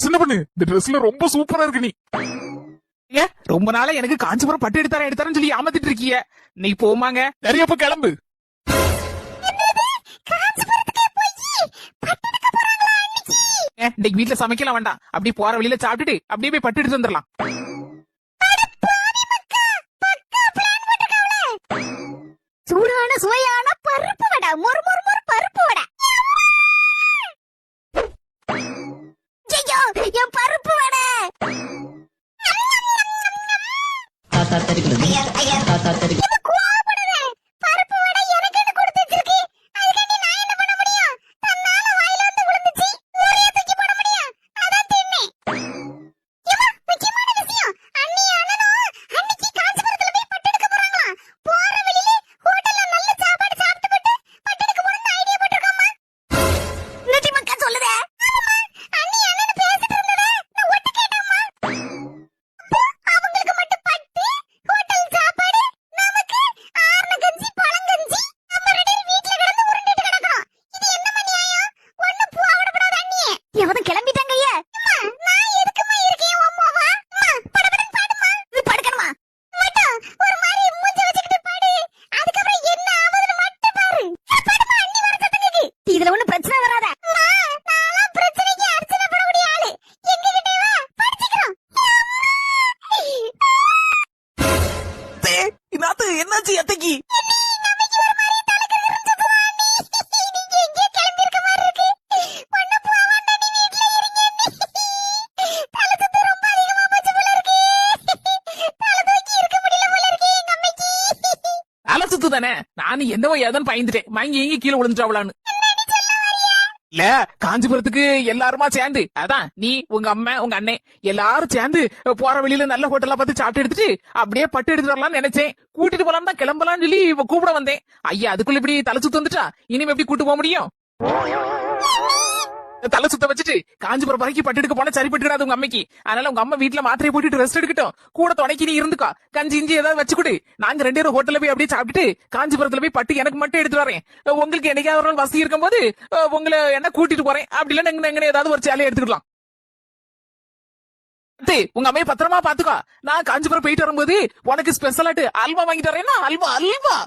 சின்ன பொண்ணு இந்த ட்ரெஸ்ல ரொம்ப சூப்பரா இருக்கு நீ. ஏன் ரொம்ப நாளா எனக்கு காஞ்சிபுரம் பட்டு எடுத்தாரன்னு சொல்லி ஏமாத்திட்டு இருக்கிய. நீ போமாங்க நிறையப்ப கிளம்பு. இன்னைக்கு வீட்டுல சமைக்கலாம் வேண்டாம், அப்படியே போற வழியில சாப்பிட்டுட்டு அப்படியே போய் பட்டு எடுத்து வந்துடலாம். சூடான சுவையான பருப்பு வடை, மொறு மொறு மொறு பருப்பு வடை. ஐயோ என் பருப்பு வடை. பருப்பு வடை எனக்கு கொடுத்து வச்சிருக்கு. அதுக்காண்டி நான் என்ன பண்ண முடியும்? தன்னால வாயில வந்து விழுந்துச்சு, ஒரே தூக்கி போட முடியும். அதான் தின்னேன். ஏம்மா, முக்கியமான விஷயம், அண்ணி அண்ணனும் அன்னைக்கு காஞ்சிபுரத்துல போய் பட்டு எடுக்க போறாங்களாம். போற வழியில ஹோட்டல்ல நல்ல சாப்பாடு சாப்பிட்டு பட்டு எடுக்க போறோம்னு ஐடியா போட்டுருக்காமா. நெட்டி மக்கா சொல்லுதே. ஆமாம்மா, அண்ணி அண்ணன் பேசிட்டு இருந்ததே நான் ஒட்டு கேட்டேம்மா. அவங்களுக்கு மட்டும் பட்டு ஹோட்டல் சாப்பாடு, நமக்கு ஆர்ன கஞ்சி பழங்கஞ்சி. நம்ம ரெண்டு பேரும் வீட்ல கிடந்து உருண்டிட்டு கிடக்குறோம். இது என்ன நியாயம்? ஒண்ணு போகப்படாத அண்ணியே. எவனும் கிளம்பிட்டாங்க ஐயா. அம்மா, நான் எதுக்குமா இருக்கேன் அம்மாவா? அம்மா, படபடன்னு பாடுமா. நீ படுக்கணுமா? மட்டும் ஒரு மாதிரி மூஞ்ச வச்சுக்கிட்டு பாடு. அதுக்கப்புறம் என்ன ஆகுதுன்னு மட்டும் பாரு. பாடுமா, அண்ணி வர சத்தம் கேக்கு. இதுல ஒண்ணும் பிரச்சனை வராத. அம்மா, நான்லாம் பிரச்சனைக்கு அர்ச்சனை பண்ணக்கூடிய ஆளு. எங்க கிட்ட வா, படிச்சுக்கிறோம். இன்னாத்து என்னாச்சு அத்தைக்கு? அலசுத்து தானே, நானும் என்னவோ ஏதோன்னு பயந்துட்டேன். மயங்கி எங்க கீழே விழுந்துட்டாவலான்னு. இல்ல, காஞ்சிபுரத்துக்கு எல்லாருமா சேர்ந்து, அதான் நீ உங்க அம்மா உங்க அண்ணே எல்லாரும் சேர்ந்து போற வழியில நல்ல ஹோட்டலா பார்த்து சாப்பிட்டு எடுத்துட்டு அப்படியே பட்டு எடுத்துட்டு வரலாம்னு நினைச்சேன். கூட்டிட்டு போலாம் தான் கிளம்பலாம்னு சொல்லி கூப்பிட வந்தேன். ஐயா அதுக்குள்ள இப்படி தலை சுத்து வந்துட்டா இனிமே எப்படி கூட்டு போக முடியும்? தலை சுத்த வச்சுட்டு காஞ்சிபுரம் வரைக்கும் பட்டு எடுக்க போனா சரிப்பட்டுடாது உங்க அம்மைக்கு. அதனால உங்க அம்மா வீட்டுல மாத்திரையை போட்டுட்டு ரெஸ்ட் எடுக்கட்டும். கூட துணைக்கு நீ இருந்துக்கா, கஞ்சி இஞ்சி ஏதாவது வச்சு கொடு. நாங்க ரெண்டு பேரும் ஹோட்டல்ல போய் அப்படியே சாப்பிட்டுட்டு காஞ்சிபுரத்துல போய் பட்டு எனக்கு மட்டும் எடுத்துட்டு வரேன். உங்களுக்கு என்னைக்காவது ஒரு நாள் வசதி இருக்கும் போது உங்களை என்ன கூட்டிட்டு போறேன். அப்படி இல்ல எங்க ஏதாவது ஒரு சேலையை எடுத்துக்கலாம். உங்க அம்மையை பத்திரமா பாத்துக்கோ. நான் காஞ்சிபுரம் போயிட்டு வரும்போது உனக்கு ஸ்பெஷலாட்டு அல்வா வாங்கிட்டு வரேன்னா அல்வா அல்வா.